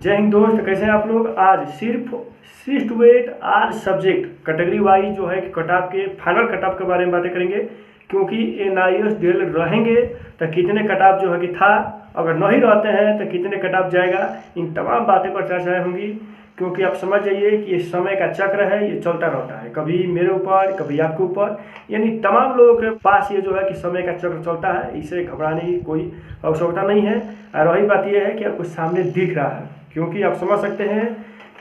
जय हिंद दोस्त, कैसे हैं आप लोग। आज सिर्फ 6 to 8 are subject category wise जो है कि कटऑफ के फाइनल कटऑफ के बारे में बातें करेंगे। क्योंकि NIOS DL रहेंगे तो कितने कटऑफ जो है कि था, अगर नहीं रहते हैं तो कितने कटऑफ जाएगा, इन तमाम बातें पर चर्चाएं होंगी। क्योंकि आप समझ जाइए कि ये समय का चक्र है, ये चलता रहता है, कभी मेरे ऊपर कभी आपके ऊपर, यानी तमाम लोगों के पास ये जो है कि समय का चक्र चलता है। इसे घबराने की कोई आवश्यकता नहीं है। और वही बात यह है कि आपको सामने दिख रहा है, क्योंकि आप समझ सकते हैं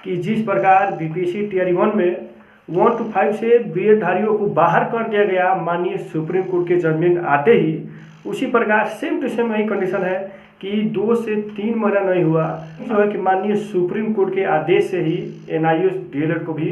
कि जिस प्रकार BPSC टियर 1 में 1 to 5 से BED धारियों को बाहर कर दिया गया माननीय सुप्रीम कोर्ट के जजमेंट आते ही, उसी प्रकार सेम टू सेम वही कंडीशन है कि 2 से 3 महीना नहीं हुआ जो है कि माननीय सुप्रीम कोर्ट के आदेश से ही NIOS DL को भी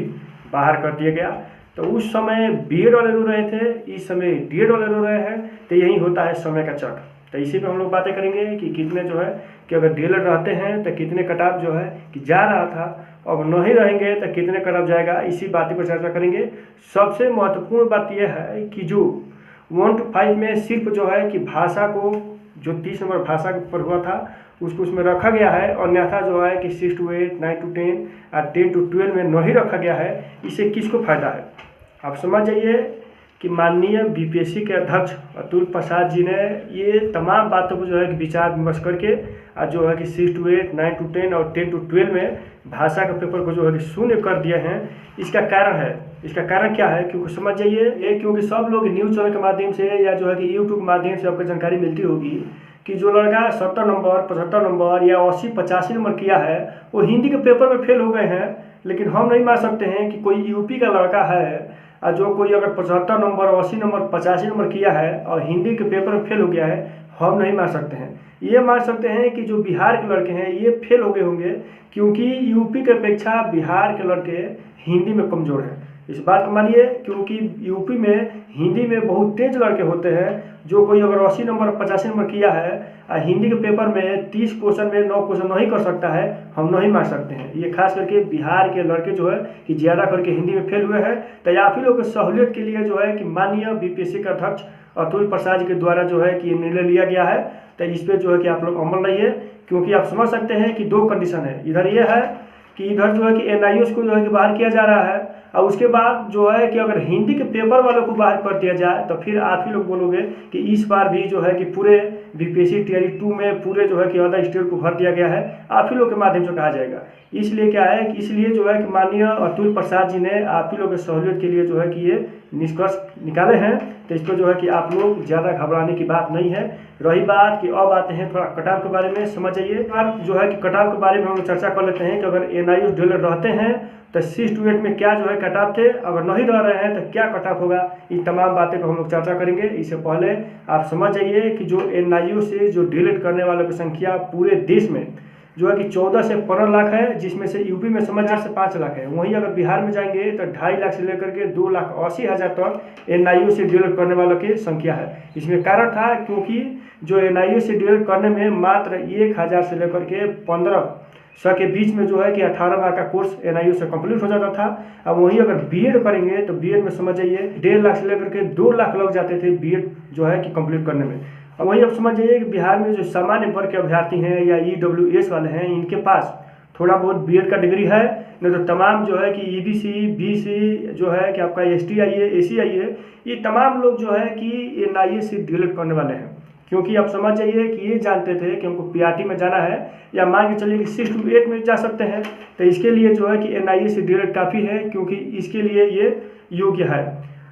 बाहर कर दिया गया। तो उस समय BED वाले रो रहे थे, इस समय DL वाले रो रहे हैं। तो यही होता है समय का चक्र। तो इसी पे हम लोग बातें करेंगे कि कितने जो है कि अगर DL रहते हैं तो कितने कटऑफ जो है कि जा रहा था, अब नहीं रहेंगे तो कितने कटऑफ जाएगा, इसी बात पर चर्चा करेंगे। सबसे महत्वपूर्ण बात यह है कि जो 1 to 5 में सिर्फ जो है कि भाषा को, जो 30 नंबर भाषा पर हुआ था उसको उसमें रखा गया है, अन्यथा जो है कि 6 to 8, 9 to 10 और 10 to 12 में नहीं रखा गया है। इससे किसको फायदा है, आप समझ जाइए कि माननीय BPSC के अध्यक्ष अतुल प्रसाद जी ने ये तमाम बातों को जो है कि विचार विमर्श करके आज जो है कि 6 to 8, 9 to 10 और 10 to 12 में भाषा के पेपर को जो है कि शून्य कर दिए हैं। इसका कारण है, इसका कारण क्या है, क्योंकि समझ जाइए, क्योंकि सब लोग न्यूज़ चैनल के माध्यम से या जो है कि यूट्यूब के माध्यम से आपको जानकारी मिलती होगी कि जो लड़का 70 नंबर 75 नंबर या 80-85 नंबर किया है वो हिंदी के पेपर में फेल हो गए हैं। लेकिन हम नहीं मान सकते हैं कि कोई यूपी का लड़का है और जो कोई अगर 75 नंबर 80 नंबर 85 नंबर किया है और हिंदी के पेपर में फेल हो गया है, हम नहीं मान सकते हैं। ये मान सकते हैं कि जो बिहार के लड़के हैं ये फेल हो गए होंगे, क्योंकि यूपी के अपेक्षा बिहार के लड़के हिंदी में कमज़ोर हैं। इस बात को मानिए, क्योंकि यूपी में हिंदी में बहुत तेज लड़के होते हैं। जो कोई अगर 80 नंबर 85 नंबर किया है और हिंदी के पेपर में 30 क्वेश्चन में 9 क्वेश्चन नहीं कर सकता है, हम नहीं मान सकते हैं। ये खास करके बिहार के लड़के जो है कि ज़्यादा करके हिंदी में फेल हुए हैं। तो आप ही लोग की सहूलियत के लिए जो है कि माननीय BPSC के अध्यक्ष अतुल प्रसाद जी के द्वारा जो है कि ये निर्णय लिया गया है। तो इस पर जो है कि आप लोग अमल रहिए, क्योंकि आप समझ सकते हैं कि 2 कंडीशन है। इधर ये है कि इधर जो है कि NIOS को जो है कि बाहर किया जा रहा है, और उसके बाद जो है कि अगर हिंदी के पेपर वालों को बाहर कर दिया जाए तो फिर आप ही लोग बोलोगे कि इस बार भी जो है कि पूरे BPSC टियर 2 में पूरे जो है कि अदर स्टेट को भर दिया गया है, आप ही लोग के माध्यम से कहा जाएगा। इसलिए क्या है कि इसलिए जो है कि माननीय अतुल प्रसाद जी ने आप ही लोग की सहूलियत के लिए जो है कि ये निष्कर्ष निकाले हैं। तो इस पर जो है कि आप लोग ज़्यादा घबराने की बात नहीं है। रही बात कि अब आते हैं थोड़ा कटऑफ के बारे में, समझ जाइए। अब जो है कि कटऑफ के बारे में हम लोग चर्चा कर लेते हैं कि अगर NIOS DL रहते हैं तो 6 to 8 में क्या जो है कटऑफ थे, अगर नहीं रह रहे हैं तो क्या कटऑफ होगा, इन तमाम बातें को हम लोग चर्चा करेंगे। इससे पहले आप समझ जाइए कि जो NIOS से जो DL करने वालों की संख्या पूरे देश में जो है कि 14 से 15 लाख है, जिसमें से यूपी में समझ 4 से 5 लाख है। वहीं अगर बिहार में जाएंगे तो 2.5 लाख से लेकर के 2,80,000 तक NIOS से DL करने वालों की संख्या है। इसमें कारण था क्योंकि जो NIOS से DL करने में मात्र 1,000 से लेकर के 1500 के बीच में जो है कि 18 माह का कोर्स NIOS से कंप्लीट हो जाता था। अब वहीं अगर BED करेंगे तो BED में समझ जाइए 1.5 लाख से लेकर के 2 लाख लग जाते थे BED जो है कि कंप्लीट करने में। अब वहीं आप समझ जाइए कि बिहार में जो सामान्य वर्ग के अभ्यर्थी हैं या EWS वाले हैं, इनके पास थोड़ा बहुत BED का डिग्री है, नहीं तो तमाम जो है कि EBC BC जो है कि आपका ST आइए AC आइए, ये तमाम लोग जो है कि NIOS से DL करने वाले हैं। क्योंकि आप समझ जाइए कि ये जानते थे कि हमको PRT में जाना है, या मान के चलिए कि 6 to 8 में जा सकते हैं। तो इसके लिए जो है कि NIOS से DL काफ़ी है, क्योंकि इसके लिए ये योग्य है।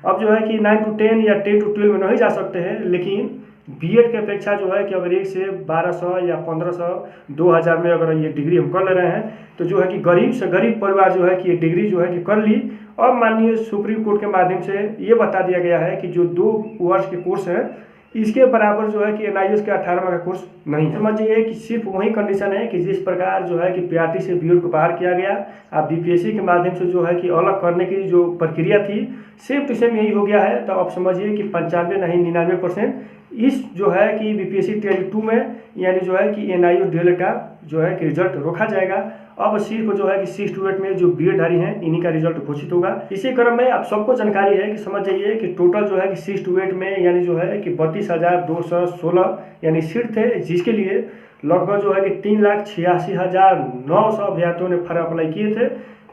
अब जो है कि 9 to 10 या 10 to 12 में नहीं जा सकते हैं, लेकिन BED के अपेक्षा जो है कि अगर 1 से 1200 या 1500 2000 में अगर ये डिग्री हम कर ले रहे हैं तो जो है कि गरीब से गरीब परिवार जो है कि ये डिग्री जो है कि कर ली। और माननीय सुप्रीम कोर्ट के माध्यम से ये बता दिया गया है कि जो 2 वर्ष के कोर्स हैं इसके बराबर जो है कि NIOS के 18 माह का कोर्स नहीं है। समझिए कि सिर्फ वही कंडीशन है कि जिस प्रकार जो है कि PRT से BED को बाहर किया गया, अब BPSC के माध्यम से जो है कि अलग करने की जो प्रक्रिया थी सेम टू सेम यही हो गया है। तो आप समझिए कि 95 नहीं 99% इस जो है कि BPSC टियर 2 में यानी जो है कि NIOS DL का जो है कि रिजल्ट रोका जाएगा। अब सिर्फ जो है कि 6 to 8 में जो बीएडधारी हैं इन्हीं का रिजल्ट घोषित होगा। इसी क्रम में आप सबको जानकारी है कि समझ जाइए कि टोटल जो है कि 6 to 8 में यानी जो है कि 32,216 यानी सीट थे, जिसके लिए लगभग जो है कि 3,86,900 अभ्यर्थियों ने फॉर्म अप्लाई किए थे,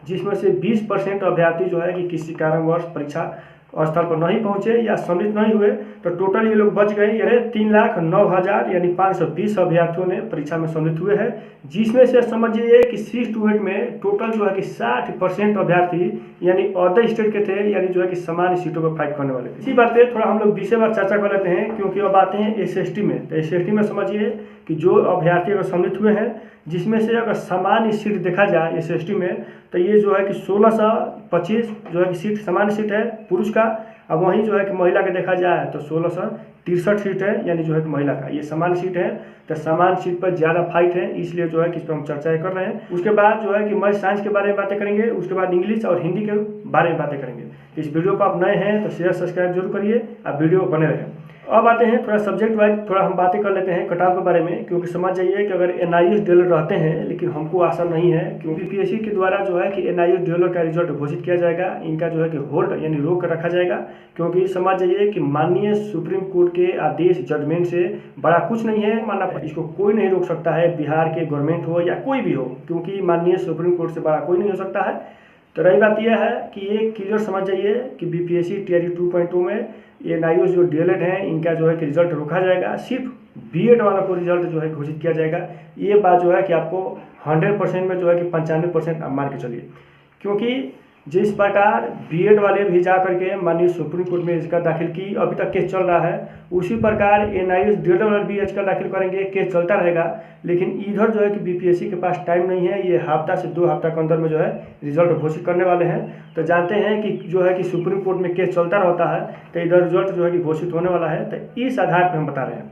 जिसमें से 20% अभ्यर्थी जो है कि किसी कारणवश परीक्षा स्थल पर नहीं पहुंचे या सम्मिलित नहीं हुए, तो टोटल ये लोग बच गए। यानी 3,09,000 यानी 520 अभ्यर्थियों ने परीक्षा में सम्मिलित हुए हैं, जिसमें से समझिए कि 6 to 8 में टोटल जो है कि 60% अभ्यर्थी यानी अदर स्टेट के थे, यानी जो है कि सामान्य सीटों पर फाइट करने वाले थे। इसी बात पे थोड़ा हम लोग विषयवार चर्चा कर लेते हैं, क्योंकि अब आते हैं SST में। तो SST में समझिए कि जो अभ्यर्थी अगर सम्मिलित हुए हैं, जिसमें से अगर सामान्य सीट देखा जाए SST में, तो ये जो है कि 1625 जो है कि सीट सामान्य सीट है पुरुष का। अब वहीं जो है कि महिला का देखा जाए तो 1663 सीट है, यानी जो है कि महिला का ये सामान्य सीट है। तो सामान्य सीट पर ज़्यादा फाइट है, इसलिए जो है कि इस पर हम चर्चा कर रहे हैं। उसके बाद जो है कि मैथ साइंस के बारे में बातें करेंगे, उसके बाद इंग्लिश और हिंदी के बारे में बातें करेंगे। इस वीडियो को आप नए हैं तो शेयर सब्सक्राइब जरूर करिए, आप वीडियो बने रहें। अब आते हैं थोड़ा सब्जेक्ट वाइज, थोड़ा हम बातें कर लेते हैं कट ऑफ के बारे में, क्योंकि समझ जाइए कि अगर NIOS DLED रहते हैं, लेकिन हमको आशा नहीं है, क्योंकि PSC के द्वारा जो है कि NIOS DLED का रिजल्ट घोषित किया जाएगा, इनका जो है कि होल्ड यानी रोक कर रखा जाएगा। क्योंकि समझ जाइए कि माननीय सुप्रीम कोर्ट के आदेश जजमेंट से बड़ा कुछ नहीं है, माना इसको कोई नहीं रोक सकता है, बिहार के गवर्नमेंट हो या कोई भी हो, क्योंकि माननीय सुप्रीम कोर्ट से बड़ा कोई नहीं हो सकता है। तो रही बात यह है कि ये क्लियर समझ जाइए कि BPSC TRE 2.2 में NIOS जो DLED हैं इनका जो है कि रिजल्ट रोका जाएगा, सिर्फ BED वाला को रिजल्ट जो है घोषित किया जाएगा। ये बात जो है कि आपको 100% में जो है कि 95% आप मान के चलिए, क्योंकि जिस प्रकार BED वाले भी जा करके माननीय सुप्रीम कोर्ट में इसका दाखिल की, अभी तक केस चल रहा है, उसी प्रकार NIOS DLED वाले भी इसका दाखिल करेंगे, केस चलता रहेगा। लेकिन इधर जो है कि BPSC के पास टाइम नहीं है, ये हफ्ता से 2 हफ्ता के अंदर में जो है रिजल्ट घोषित करने वाले हैं। तो जानते हैं कि जो है कि सुप्रीम कोर्ट में केस चलता रहता है, तो इधर रिजल्ट जो है कि घोषित होने वाला है। तो इस आधार पर हम बता रहे हैं।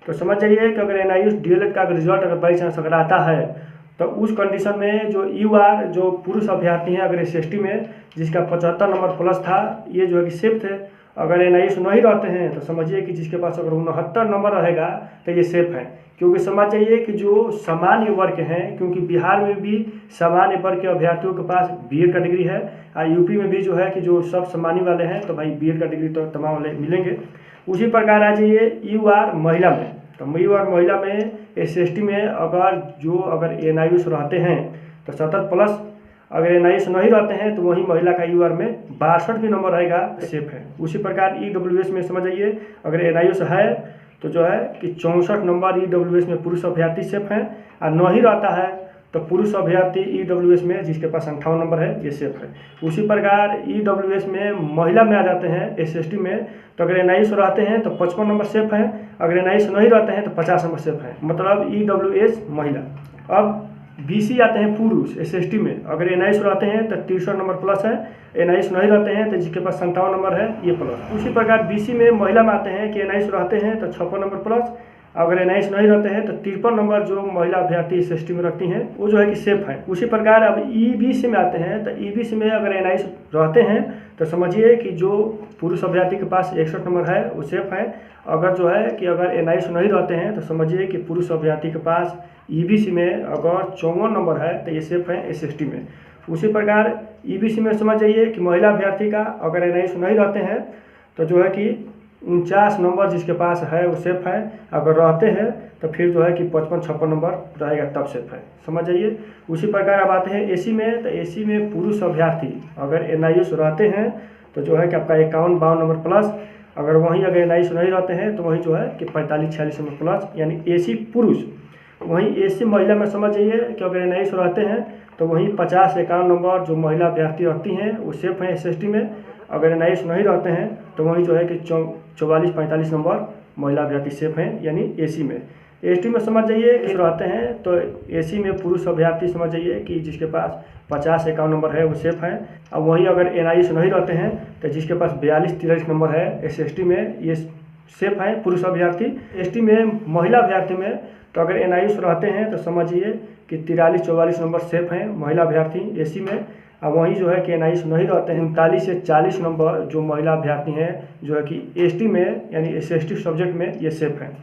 तो समझ जाइए कि अगर NIOS DLED का रिजल्ट अगर बाई चांस अगर आता है, तो उस कंडीशन में जो UR जो पुरुष अभ्यर्थी हैं अगर SST में जिसका 75 नंबर प्लस था, ये जो है कि सेफ थे। अगर NIOS नहीं रहते हैं तो समझिए कि जिसके पास अगर 69 नंबर रहेगा तो ये सेफ है। क्योंकि समझ जाइए कि जो सामान्य वर्ग हैं, क्योंकि बिहार में भी सामान्य वर्ग के अभ्यर्थियों के पास BED का डिग्री है, और यूपी में भी जो है कि जो सब सामान्य वाले हैं तो भाई BED का डिग्री तो तमाम वाले मिलेंगे। उसी प्रकार आ जाइए UR महिला में, तो UR महिला में SST में अगर NIOS रहते हैं तो 70 प्लस, अगर NIOS नहीं रहते हैं तो वहीं महिला का UR में 62 भी नंबर रहेगा, सेफ है। उसी प्रकार EWS में समझ जाइए अगर NIOS है तो जो है कि 64 नंबर EWS में पुरुष अभ्यर्थी सेफ हैं, और नहीं रहता है तो पुरुष अभ्यर्थी EWS में जिसके पास 58 नंबर है ये सेफ है। उसी प्रकार EWS में महिला में आ जाते हैं SST में, तो अगर NIOS रहते हैं तो 55 नंबर सेफ है, अगर NIOS नहीं रहते हैं तो 50 नंबर सेफ है, मतलब EWS महिला। अब BC आते हैं पुरुष SST में, अगर NIOS रहते हैं तो 63 नंबर प्लस है, NIOS नहीं रहते हैं तो जिसके पास 57 नंबर है ये प्लस। उसी प्रकार BC में महिला में आते हैं कि NIOS रहते हैं तो 56 नंबर प्लस, अगर NIOS नहीं रहते हैं तो 53 नंबर जो महिला अभ्यर्थी SST में रखती हैं वो जो है कि सेफ है। उसी प्रकार अब EBC में आते हैं, तो EBC में अगर NIOS रहते हैं तो समझिए कि जो पुरुष अभ्यर्थी के पास 61 नंबर है वो सेफ है। अगर जो है कि अगर NIOS नहीं रहते हैं तो समझिए कि पुरुष अभ्यर्थी के पास EBC में अगर 54 नंबर है तो ये सेफ है SST में। उसी प्रकार EBC में समझ जाइए कि महिला अभ्यर्थी का अगर NIOS नहीं रहते हैं तो जो है कि 49 नंबर जिसके पास है वो सेफ है, अगर रहते हैं तो फिर जो है कि 55-56 नंबर रहेगा तब सेफ है, समझ जाइए। उसी प्रकार अब आते हैं AC में, तो AC में पुरुष अभ्यर्थी अगर NIOS रहते हैं तो जो है कि आपका 51-52 नंबर प्लस, अगर वहीं अगर NIOS नहीं रहते हैं तो वहीं जो है कि 45-46 नंबर प्लस, यानी AC पुरुष। वहीं AC महिला में समझ जाइए कि अगर NIOS रहते हैं तो वहीं 50-51 नंबर जो महिला अभ्यर्थी रखती हैं वो सेफ हैं SST में, अगर NIOS नहीं रहते हैं तो वहीं जो है कि 44-45 नंबर महिला अभ्यर्थी सेफ हैं, यानी AC में। ST में समझ जाइए कि रहते हैं तो AC में पुरुष अभ्यर्थी समझ जाइए कि जिसके पास 50-51 नंबर है वो सेफ हैं। अब वहीं अगर NIOS नहीं रहते हैं तो जिसके पास 42-43 नंबर है SST में ये सेफ हैं पुरुष अभ्यर्थी। ST में महिला अभ्यर्थी में तो अगर NIOS रहते हैं तो समझिए कि 43-44 नंबर सेफ हैं महिला अभ्यर्थी AC में। अब वहीं जो है कि NIOS नहीं रहते हैं 39 से 40 नंबर जो महिला अभ्यर्थी हैं जो है कि ST में यानी SST सब्जेक्ट में ये सेफ हैं।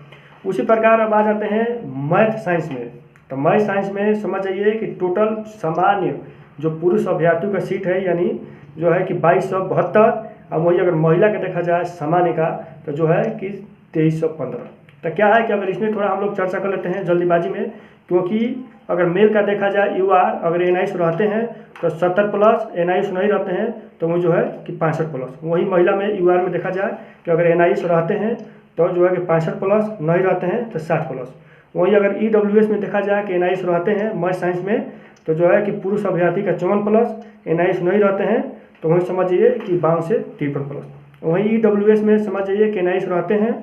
उसी प्रकार अब आ जाते हैं मैथ साइंस में, तो मैथ साइंस में समझ जाइए कि टोटल सामान्य जो पुरुष अभ्यर्थियों का सीट है यानी जो है कि 2272, और वही अगर महिला का देखा जाए सामान्य का तो जो है कि 2315। तो क्या है कि अगर इसमें थोड़ा हम लोग चर्चा कर लेते हैं जल्दीबाजी में, क्योंकि अगर मेल का देखा जाए UR अगर NIS रहते हैं तो 70+ NIS नहीं रहते हैं तो वो जो है कि 65+। वही महिला में UR में देखा जाए कि अगर NIS रहते हैं तो जो है कि 65+ नहीं रहते हैं तो 60+। वहीं अगर EWS में देखा जाए कि NIS रहते हैं मैथ साइंस में तो जो है कि पुरुष अभ्यर्थी का 54+, NIS नहीं रहते हैं तो वहीं समझिए कि 52 से 53+। वहीं EWS में समझ जाइए कि NIS रहते हैं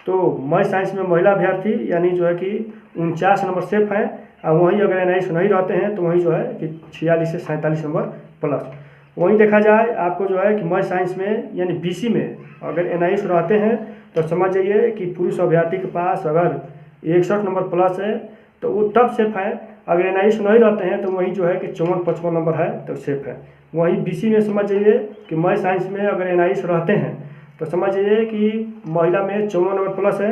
तो मैथ साइंस में महिला अभ्यर्थी यानी जो है कि 49 नंबर सेफ हैं, और वहीं अगर NIS नहीं रहते हैं तो वहीं जो है कि 46 से 47 नंबर प्लस। वहीं देखा जाए आपको जो है कि मैथ साइंस में यानी BC में अगर NIS रहते हैं तो समझ जाइए कि पुरुष अभ्यर्थी के पास अगर 61 नंबर प्लस है तो वो तब सेफ है। अगर NIS नहीं रहते हैं तो वहीं जो है कि 54-55 नंबर है तो सेफ है। वहीं BC में समझ जाइए कि मैथ साइंस में अगर NIS रहते हैं तो समझ जाइए कि महिला में 54 नंबर प्लस है,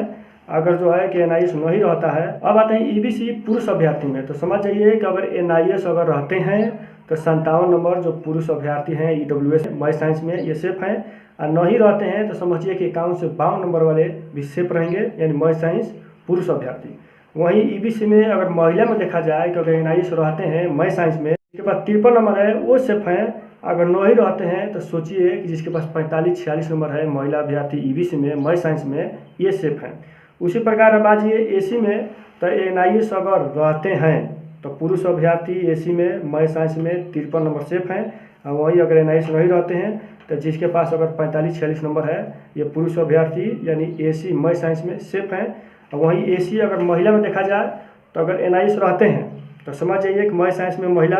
अगर जो है कि NIS नहीं रहता है। अब आते हैं EBC पुरुष अभ्यर्थी में, तो समझ जाइए कि अगर NIS अगर रहते हैं तो 57 नंबर जो पुरुष अभ्यर्थी हैं EWS मैथ साइंस में ये सेफ हैं, और नहीं रहते हैं तो समझिए कि 51 से 52 नंबर वाले भी सेफ रहेंगे यानी मैथ साइंस पुरुष अभ्यर्थी। वहीं EBC में अगर महिला में देखा जाए कि अगर NIS रहते हैं मैथ साइंस में जिसके पास 53 नंबर है वो सेफ हैं, अगर नहीं रहते हैं तो सोचिए कि जिसके पास 45-46 नंबर है महिला अभ्यर्थी EBC में मैथ साइंस में ये सेफ हैं। उसी प्रकार अब आइए AC में, तो NIS अगर रहते हैं तो पुरुष अभ्यर्थी AC में मैथ साइंस में 53 नंबर सेफ हैं, और वही अगर NIS नहीं रहते हैं तो जिसके पास अगर 45-46 नंबर है ये पुरुष अभ्यर्थी यानी AC मैथ साइंस में सेफ हैं। और वहीं AC अगर महिला में देखा जाए तो अगर NIS रहते हैं तो समझ जाइए कि मैथ साइंस में महिला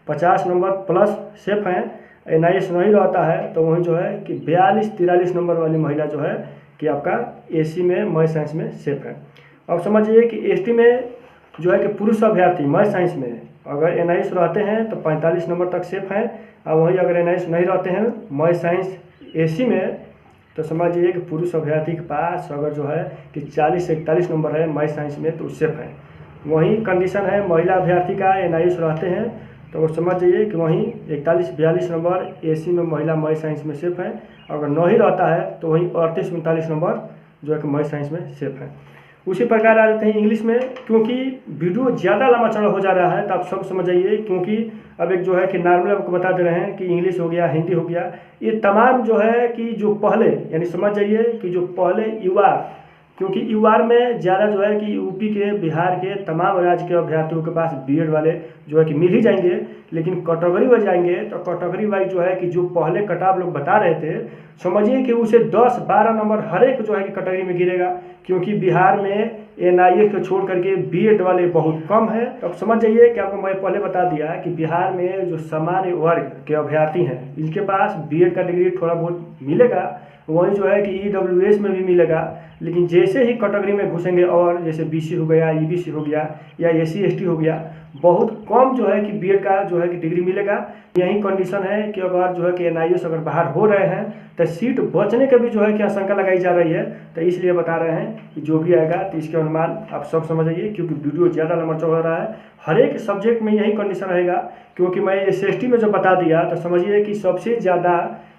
50 नंबर प्लस सेफ हैं, NIS नहीं रहता है तो वहीं जो है कि 42-43 नंबर वाली महिला जो है कि आपका AC में मैथ साइंस में सेफ है। अब समझिए कि ST में जो है कि पुरुष अभ्यर्थी मैथ साइंस में अगर NIS रहते हैं तो 45 नंबर तक सेफ हैं, और वहीं अगर NIS नहीं रहते हैं मैथ साइंस AC में तो समझिए कि पुरुष अभ्यर्थी के पास अगर जो है कि 40 से 41 नंबर है मैथ साइंस में तो सेफ है। वहीं कंडीशन है महिला अभ्यर्थी का NIS रहते हैं तो वो समझ जाइए कि वहीं 41-42 नंबर AC में महिला मैथ साइंस में सेफ है, अगर नहीं रहता है तो वहीं 38-39 नंबर जो है कि मैथ साइंस में सेफ है। उसी प्रकार आ जाते हैं इंग्लिश में, क्योंकि वीडियो ज़्यादा लंबा चौड़ा हो जा रहा है तो आप सब समझ जाइए, क्योंकि अब एक जो है कि नॉर्मल आपको बता दे रहे हैं कि इंग्लिश हो गया, हिंदी हो गया, ये तमाम जो है कि जो पहले यानी समझ जाइए कि जो पहले UR, क्योंकि UR में ज़्यादा जो है कि UP के बिहार के तमाम राज्य के अभ्यर्थियों के पास BEड वाले जो है कि मिल ही जाएंगे, लेकिन कैटेगरी वाइज जाएंगे तो कैटेगरी वाइज जो है कि जो पहले कटाव लोग बता रहे थे समझिए कि उसे 10-12 नंबर हर एक जो है कि कैटेगरी में गिरेगा, क्योंकि बिहार में NIS को छोड़ करके BEड वाले बहुत कम है। तो अब समझ जाइए कि आपको मैं पहले बता दिया कि बिहार में जो सामान्य वर्ग के अभ्यर्थी हैं इनके पास BEड का डिग्री थोड़ा बहुत मिलेगा, वहीं जो है कि EWS में भी मिलेगा, लेकिन जैसे ही कैटेगरी में घुसेंगे और जैसे BC हो गया, EBC हो गया या SC ST हो गया, बहुत कम जो है कि BEड का जो है कि डिग्री मिलेगा। यही कंडीशन है कि अगर जो है कि NIS अगर बाहर हो रहे हैं तो सीट बचने का भी जो है कि आशंका लगाई जा रही है, तो इसलिए बता रहे हैं कि जो भी आएगा तो इसके अनुमान आप सब समझ आइए, क्योंकि वीडियो ज़्यादा लंबा चौड़ा रहा है। हर एक सब्जेक्ट में यही कंडीशन रहेगा, क्योंकि मैं SST में जो बता दिया तो समझिए कि सबसे ज़्यादा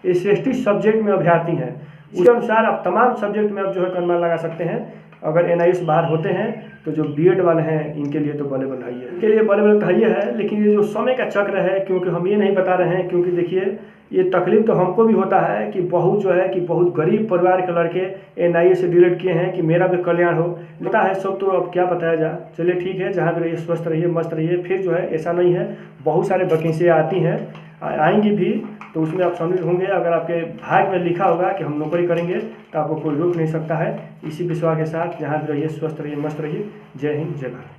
SST सब्जेक्ट में अभ्यर्थी हैं, उसके अनुसार आप तमाम सब्जेक्ट में आप जो है अनुमान लगा सकते हैं। अगर NIS बाहर होते हैं तो जो BEड वाले हैं इनके लिए तो बड़े बधाई है, इनके लिए बड़े बड़े बधाई है। लेकिन ये जो समय का चक्र है, क्योंकि हम ये नहीं बता रहे हैं, क्योंकि देखिए ये तकलीफ तो हमको भी होता है कि बहुत जो है कि बहुत गरीब परिवार के लड़के NIS से डिलीट किए हैं कि मेरा भी कल्याण हो, लेता है सब तो अब क्या बताया जाए। चलिए ठीक है, जहाँ भी रहिए स्वस्थ रहिए, मस्त रहिए। फिर जो है ऐसा नहीं है, बहुत सारे वैकेंसियाँ आती हैं, आएंगी भी, तो उसमें आप शामिल होंगे। अगर आपके भाग्य में लिखा होगा कि हम नौकरी करेंगे तो आपको कोई रोक नहीं सकता है। इसी विश्वास के साथ जहाँ भी रहिए स्वस्थ रहिए, मस्त रहिए। जय हिंद, जय भारत।